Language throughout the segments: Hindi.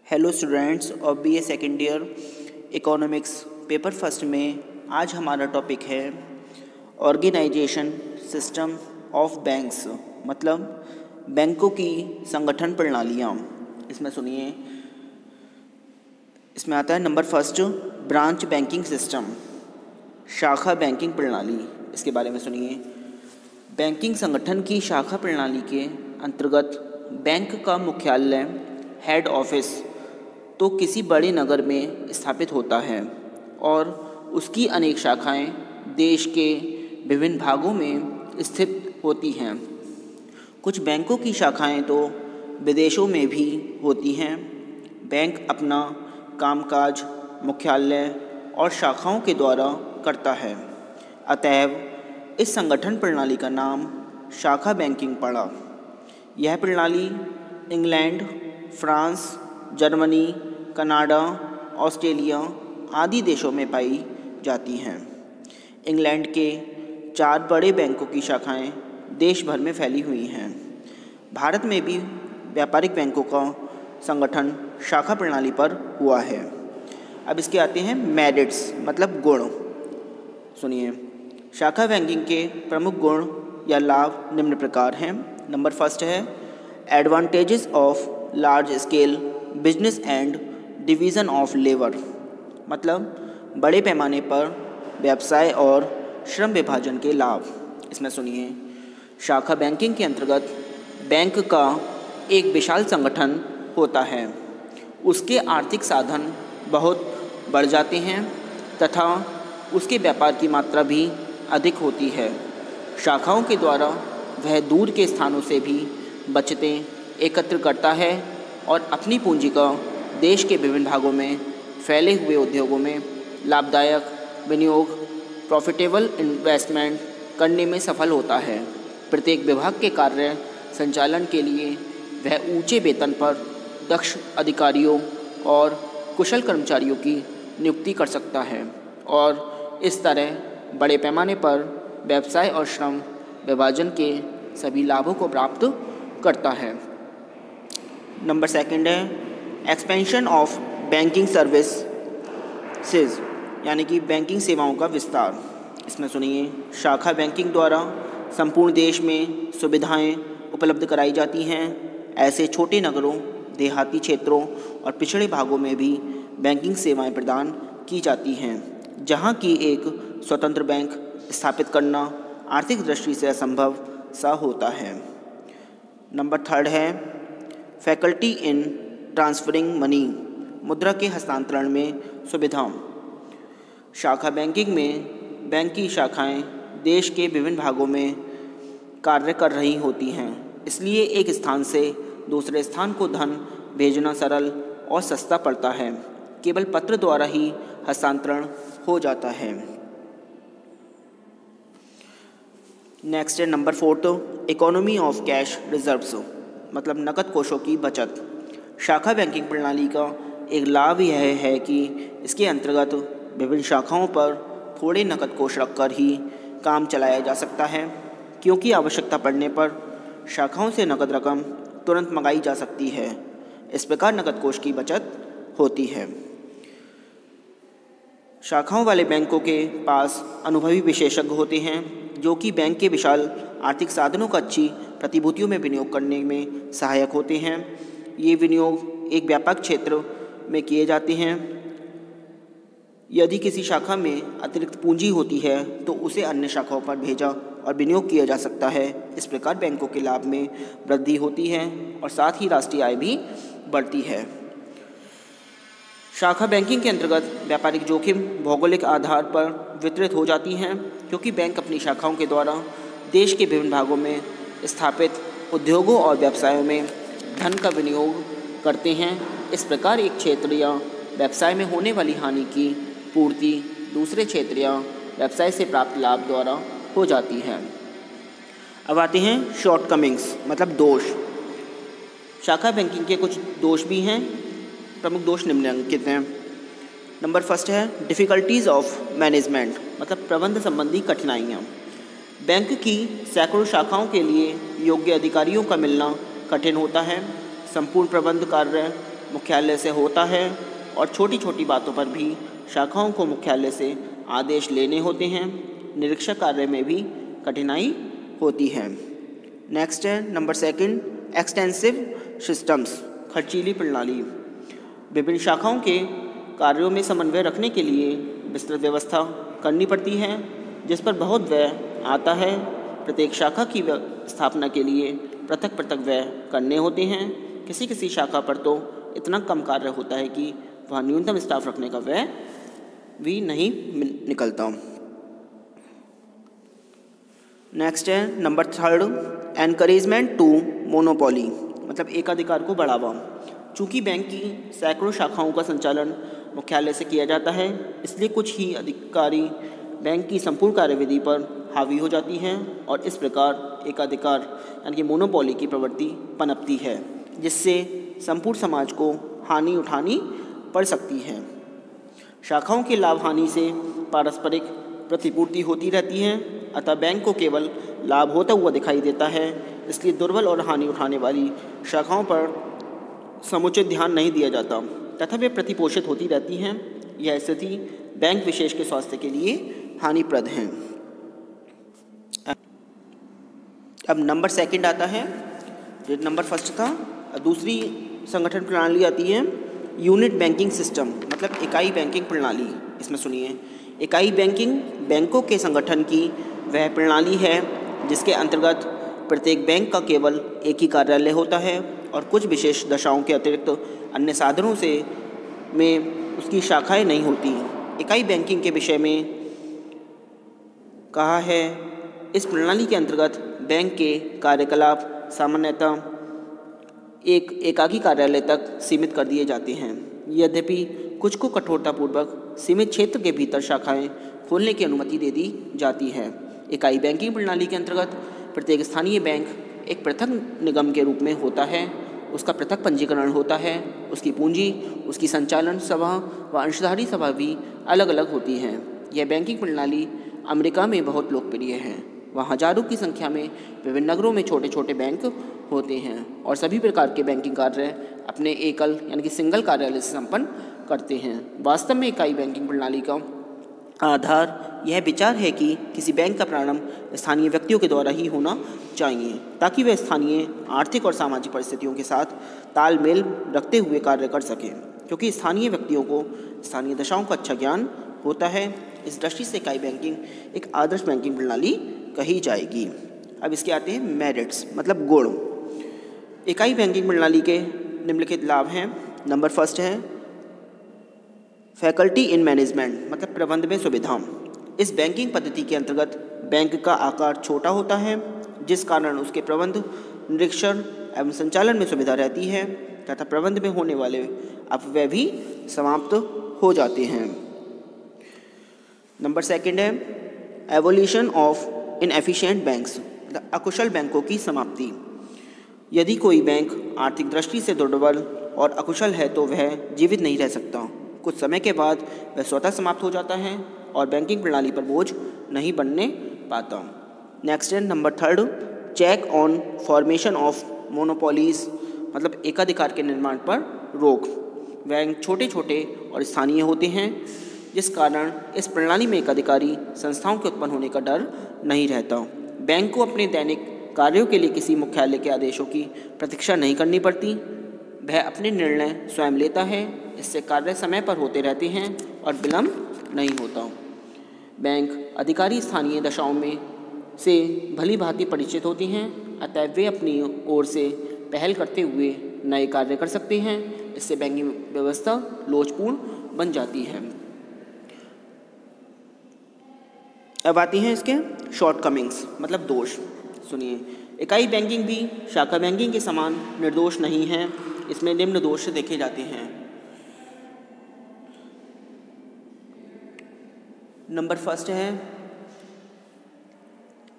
हेलो स्टूडेंट्स और BA second year economics paper first में आज हमारा टॉपिक है ऑर्गेनाइजेशन सिस्टम ऑफ बैंक्स, मतलब बैंकों की संगठन प्रणालियाँ। इसमें सुनिए, इसमें आता है number first branch banking system, शाखा बैंकिंग प्रणाली। इसके बारे में सुनिए। बैंकिंग संगठन की शाखा प्रणाली के अंतर्गत बैंक का मुख्यालय हेड ऑफिस तो किसी बड़े नगर में स्थापित होता है और उसकी अनेक शाखाएं देश के विभिन्न भागों में स्थित होती हैं। कुछ बैंकों की शाखाएं तो विदेशों में भी होती हैं। बैंक अपना कामकाज मुख्यालय और शाखाओं के द्वारा करता है, अतएव इस संगठन प्रणाली का नाम शाखा बैंकिंग पड़ा। यह प्रणाली England, France, Germany, Canada, Australia आदि देशों में पाई जाती हैं। इंग्लैंड के 4 बड़े बैंकों की शाखाएं देश भर में फैली हुई हैं। भारत में भी व्यापारिक बैंकों का संगठन शाखा प्रणाली पर हुआ है। अब इसके आते हैं मेरिट्स, मतलब गुण। सुनिए, शाखा बैंकिंग के प्रमुख गुण या लाभ निम्न प्रकार हैं। नंबर फर्स्ट है advantages of large scale business and division of labour, मतलब बड़े पैमाने पर व्यवसाय और श्रम विभाजन के लाभ। इसमें सुनिए, शाखा बैंकिंग के अंतर्गत बैंक का एक विशाल संगठन होता है। उसके आर्थिक साधन बहुत बढ़ जाते हैं तथा उसके व्यापार की मात्रा भी अधिक होती है। शाखाओं के द्वारा वह दूर के स्थानों से भी बचतें एकत्र करता है और अपनी पूंजी का देश के विभिन्न भागों में फैले हुए उद्योगों में लाभदायक विनियोग, प्रॉफिटेबल इन्वेस्टमेंट करने में सफल होता है। प्रत्येक विभाग के कार्य संचालन के लिए वह ऊंचे वेतन पर दक्ष अधिकारियों और कुशल कर्मचारियों की नियुक्ति कर सकता है और इस तरह बड़े पैमाने पर व्यवसाय और श्रम विभाजन के सभी लाभों को प्राप्त करता है। नंबर सेकंड है एक्सपेंशन ऑफ बैंकिंग सर्विसेज, यानी कि बैंकिंग सेवाओं का विस्तार। इसमें सुनिए, शाखा बैंकिंग द्वारा संपूर्ण देश में सुविधाएं उपलब्ध कराई जाती हैं। ऐसे छोटे नगरों, देहाती क्षेत्रों और पिछड़े भागों में भी बैंकिंग सेवाएं प्रदान की जाती हैं, जहां की एक स्वतंत्र बैंक स्थापित करना आर्थिक दृष्टि से असंभव सा होता है। नंबर थर्ड है फैकल्टी इन ट्रांसफरिंग मनी, मुद्रा के हस्तांतरण में सुविधा। शाखा बैंकिंग में बैंक की शाखाएं देश के विभिन्न भागों में कार्य कर रही होती हैं, इसलिए एक स्थान से दूसरे स्थान को धन भेजना सरल और सस्ता पड़ता है। केवल पत्र द्वारा ही हस्तांतरण हो जाता है। नेक्स्ट है number fourth economy of cash reserves, मतलब नकद कोषों की बचत। शाखा बैंकिंग प्रणाली का एक लाभ यह है कि इसके अंतर्गत विभिन्न शाखाओं पर थोड़े नकद कोष रखकर ही काम चलाया जा सकता है, क्योंकि आवश्यकता पड़ने पर शाखाओं से नकद रकम तुरंत मंगाई जा सकती है। इस प्रकार नकद कोष की बचत होती है। शाखाओं वाले बैंकों के पास अनुभवी विशेषज्ञ होते हैं, जो कि बैंक के विशाल आर्थिक साधनों का अच्छी प्रतिभूतियों में विनियोग करने में सहायक होते हैं। ये विनियोग एक व्यापक क्षेत्र में किए जाते हैं। यदि किसी शाखा में अतिरिक्त पूंजी होती है तो उसे अन्य शाखाओं पर भेजा और विनियोग किया जा सकता है। इस प्रकार बैंकों के लाभ में वृद्धि होती है और साथ ही राष्ट्रीय आय भी बढ़ती है। शाखा बैंकिंग के अंतर्गत व्यापारिक जोखिम भौगोलिक आधार पर वितरित हो जाती हैं, क्योंकि बैंक अपनी शाखाओं के द्वारा देश के विभिन्न भागों में स्थापित उद्योगों और व्यवसायों में धन का विनियोग करते हैं। इस प्रकार एक क्षेत्र या व्यवसाय में होने वाली हानि की पूर्ति दूसरे क्षेत्र या व्यवसाय से प्राप्त लाभ द्वारा हो जाती है। अब आते हैं शॉर्टकमिंग्स, मतलब दोष। शाखा बैंकिंग के कुछ दोष भी हैं। प्रमुख दोष निम्नलिखित हैं। नंबर फर्स्ट है डिफ़िकल्टीज़ ऑफ मैनेजमेंट, मतलब प्रबंध संबंधी कठिनाइयाँ। बैंक की सैकड़ों शाखाओं के लिए योग्य अधिकारियों का मिलना कठिन होता है। संपूर्ण प्रबंध कार्य मुख्यालय से होता है और छोटी छोटी बातों पर भी शाखाओं को मुख्यालय से आदेश लेने होते हैं। निरीक्षक कार्य में भी कठिनाई होती है। नेक्स्ट है नंबर सेकंड, एक्सटेंसिव सिस्टम्स, खर्चीली प्रणाली। विभिन्न शाखाओं के कार्यों में समन्वय रखने के लिए विस्तृत व्यवस्था करनी पड़ती है, जिस पर बहुत व्यय आता है। प्रत्येक शाखा की स्थापना के लिए पृथक पृथक व्यय करने होते हैं। किसी किसी शाखा पर तो इतना कम कार्य होता है कि वहाँ न्यूनतम स्टाफ रखने का व्यय भी नहीं निकलता। नेक्स्ट है number third, encouragement to monopoly, मतलब एकाधिकार को बढ़ावा। चूँकि बैंक की सैकड़ों शाखाओं का संचालन मुख्यालय से किया जाता है, इसलिए कुछ ही अधिकारी बैंक की संपूर्ण कार्यविधि पर हावी हो जाती हैं और इस प्रकार एकाधिकार यानी कि मोनोपोली की प्रवृत्ति पनपती है, जिससे संपूर्ण समाज को हानि उठानी पड़ सकती है। शाखाओं के लाभ हानि से पारस्परिक प्रतिपूर्ति होती रहती है, अतः बैंक को केवल लाभ होता हुआ दिखाई देता है। इसलिए दुर्बल और हानि उठाने वाली शाखाओं पर समुचित ध्यान नहीं दिया जाता तथा वे प्रतिपोषित होती रहती हैं। यह स्थिति बैंक विशेष के स्वास्थ्य के लिए हानिप्रद है। अब नंबर सेकंड आता है, जो नंबर फर्स्ट था। दूसरी संगठन प्रणाली आती है यूनिट बैंकिंग सिस्टम, मतलब इकाई बैंकिंग प्रणाली। इसमें सुनिए, इकाई बैंकिंग बैंकों के संगठन की वह प्रणाली है जिसके अंतर्गत प्रत्येक बैंक का केवल एक ही कार्यालय होता है और कुछ विशेष दशाओं के अतिरिक्त अन्य साधनों से में उसकी शाखाएं नहीं होती। इकाई बैंकिंग के विषय में कहा है, इस प्रणाली के अंतर्गत बैंक के कार्यकलाप सामान्यतः एक एकाकी कार्यालय तक सीमित कर दिए जाते हैं। यद्यपि कुछ को कठोरतापूर्वक सीमित क्षेत्र के भीतर शाखाएं खोलने की अनुमति दे दी जाती है। इकाई बैंकिंग प्रणाली के अंतर्गत प्रत्येक स्थानीय बैंक एक पृथक निगम के रूप में होता है। उसका पृथक पंजीकरण होता है। उसकी पूंजी, उसकी संचालन सभा व अंशधारी सभा भी अलग अलग होती हैं। यह बैंकिंग प्रणाली अमेरिका में बहुत लोकप्रिय है। वहाँ हजारों की संख्या में विभिन्न नगरों में छोटे छोटे बैंक होते हैं और सभी प्रकार के बैंकिंग कार्य अपने एकल यानी कि सिंगल कार्यालय से संपन्न करते हैं। वास्तव में इकाई बैंकिंग प्रणाली का आधार यह विचार है कि किसी बैंक का प्रारंभ स्थानीय व्यक्तियों के द्वारा ही होना चाहिए, ताकि वे स्थानीय आर्थिक और सामाजिक परिस्थितियों के साथ तालमेल रखते हुए कार्य कर सकें, क्योंकि स्थानीय व्यक्तियों को स्थानीय दशाओं का अच्छा ज्ञान होता है। इस दृष्टि से इकाई बैंकिंग एक आदर्श बैंकिंग प्रणाली कही जाएगी। अब इसके आते हैं मेरिट्स, मतलब गुण। इकाई बैंकिंग प्रणाली के निम्नलिखित लाभ हैं। नंबर फर्स्ट है फैकल्टी इन मैनेजमेंट, मतलब प्रबंध में सुविधा। इस बैंकिंग पद्धति के अंतर्गत बैंक का आकार छोटा होता है, जिस कारण उसके प्रबंध, निरीक्षण एवं संचालन में सुविधा रहती है तथा प्रबंध में होने वाले अपव्यय भी समाप्त हो जाते हैं। नंबर सेकंड है एवोल्यूशन ऑफ इनएफिशिएंट बैंक्स, मतलब अकुशल बैंकों की समाप्ति। यदि कोई बैंक आर्थिक दृष्टि से दुर्बल और अकुशल है तो वह जीवित नहीं रह सकता। कुछ समय के बाद वह स्वतः समाप्त हो जाता है और बैंकिंग प्रणाली पर बोझ नहीं बनने पाता। नेक्स्ट है number third check on formation of monopolies, मतलब एकाधिकार के निर्माण पर रोक। बैंक छोटे छोटे और स्थानीय होते हैं, जिस कारण इस प्रणाली में एकाधिकारी संस्थाओं के उत्पन्न होने का डर नहीं रहता। बैंक को अपने दैनिक कार्यों के लिए किसी मुख्यालय के आदेशों की प्रतीक्षा नहीं करनी पड़ती। वह अपने निर्णय स्वयं लेता है। इससे कार्य समय पर होते रहते हैं और विलम्ब नहीं होता। बैंक अधिकारी स्थानीय दशाओं में से भली भांति परिचित होती हैं, अतः वे अपनी ओर से पहल करते हुए नए कार्य कर सकते हैं। इससे बैंकिंग व्यवस्था लोचपूर्ण बन जाती है। अब आती हैं इसके शॉर्टकमिंग्स, मतलब दोष। सुनिए, इकाई बैंकिंग भी शाखा बैंकिंग के समान निर्दोष नहीं है। इसमें निम्न दोष देखे जाते हैं। नंबर फर्स्ट है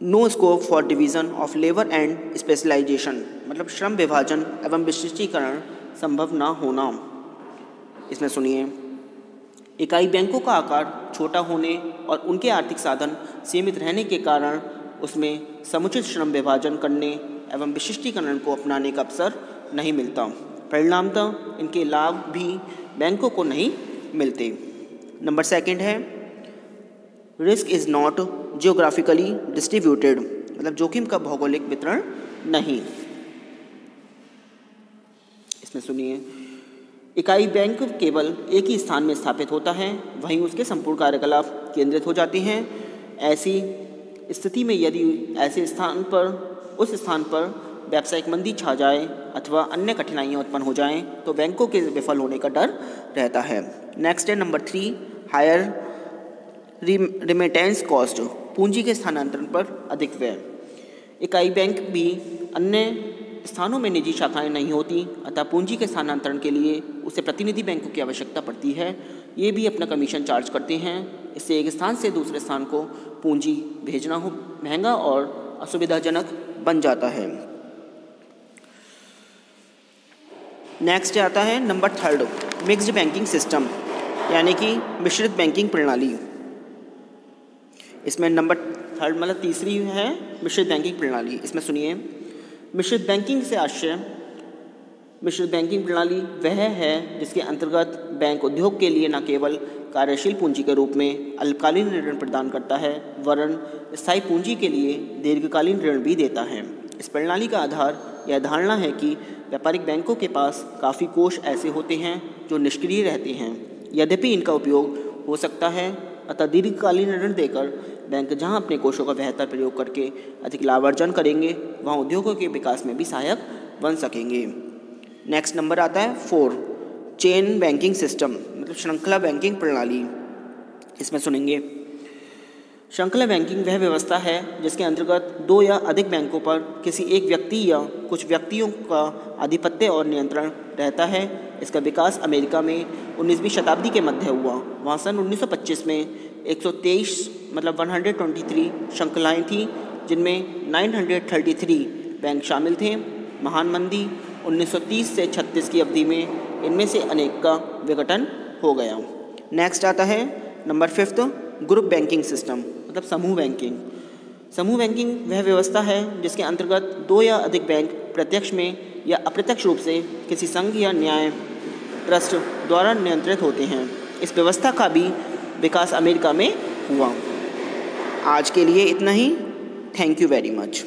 no scope for division of labour and specialisation, मतलब श्रम विभाजन एवं विशिष्टीकरण संभव ना होना। इसमें सुनिए, इकाई बैंकों का आकार छोटा होने और उनके आर्थिक साधन सीमित रहने के कारण उसमें समुचित श्रम विभाजन करने एवं विशिष्टीकरण को अपनाने का अवसर नहीं मिलता। परिणामतः इनके लाभ भी बैंकों को नहीं मिलते। नंबर 2 है risk is not geographically distributed, मतलब जोखिम का भौगोलिक वितरण नहीं। इसमें सुनिए, इकाई बैंक केवल एक ही स्थान में स्थापित होता है, वहीं उसके संपूर्ण कार्यकलाप केंद्रित हो जाते हैं। ऐसी स्थिति में यदि उस स्थान पर व्यावसायिक मंदी छा जाए अथवा अन्य कठिनाइयाँ उत्पन्न हो जाएं, तो बैंकों के विफल होने का डर रहता है। नेक्स्ट है नंबर 3, हायर रिमिटेंस कॉस्ट, पूंजी के स्थानांतरण पर अधिक व्यय। इकाई बैंक भी अन्य स्थानों में निजी शाखाएं नहीं होती, अतः पूंजी के स्थानांतरण के लिए उसे प्रतिनिधि बैंकों की आवश्यकता पड़ती है। ये भी अपना कमीशन चार्ज करते हैं। इससे एक स्थान से दूसरे स्थान को पूंजी भेजना हो महंगा और असुविधाजनक बन जाता है। नेक्स्ट आता है नंबर 3, मिक्स्ड बैंकिंग सिस्टम, यानी कि मिश्रित बैंकिंग प्रणाली। इसमें नंबर 3 मतलब तीसरी है मिश्रित बैंकिंग प्रणाली। इसमें सुनिए, मिश्रित बैंकिंग से आशय, मिश्रित बैंकिंग प्रणाली वह है जिसके अंतर्गत बैंक उद्योग के लिए न केवल कार्यशील पूंजी के रूप में अल्पकालीन ऋण प्रदान करता है, वरन स्थायी पूंजी के लिए दीर्घकालीन ऋण भी देता है। इस प्रणाली का आधार यह धारणा है कि व्यापारिक बैंकों के पास काफ़ी कोष ऐसे होते हैं जो निष्क्रिय रहते हैं, यद्यपि इनका उपयोग हो सकता है। अतः दीर्घकालीन ऋण देकर बैंक जहां अपने कोषों का बेहतर प्रयोग करके अधिक लाभ अर्जन करेंगे, वहां उद्योगों के विकास में भी सहायक बन सकेंगे। नेक्स्ट नंबर आता है 4, चेन बैंकिंग सिस्टम, मतलब श्रृंखला बैंकिंग प्रणाली। इसमें सुनेंगे, श्रृंखला बैंकिंग वह व्यवस्था है जिसके अंतर्गत 2 या अधिक बैंकों पर किसी एक व्यक्ति या कुछ व्यक्तियों का आधिपत्य और नियंत्रण रहता है। इसका विकास अमेरिका में 19वीं शताब्दी के मध्य हुआ। वहाँ सन 1925 में 123 मतलब 123 श्रृंखलाएँ थीं, जिनमें 933 बैंक शामिल थे। महान मंदी 1930 से 36 की अवधि में इनमें से अनेक का विघटन हो गया। नेक्स्ट आता है नंबर 5, ग्रुप बैंकिंग सिस्टम, मतलब समूह बैंकिंग। समूह बैंकिंग वह व्यवस्था है जिसके अंतर्गत 2 या अधिक बैंक प्रत्यक्ष में या अप्रत्यक्ष रूप से किसी संघ या न्याय ट्रस्ट द्वारा नियंत्रित होते हैं। इस व्यवस्था का भी विकास अमेरिका में हुआ। आज के लिए इतना ही। Thank you very much.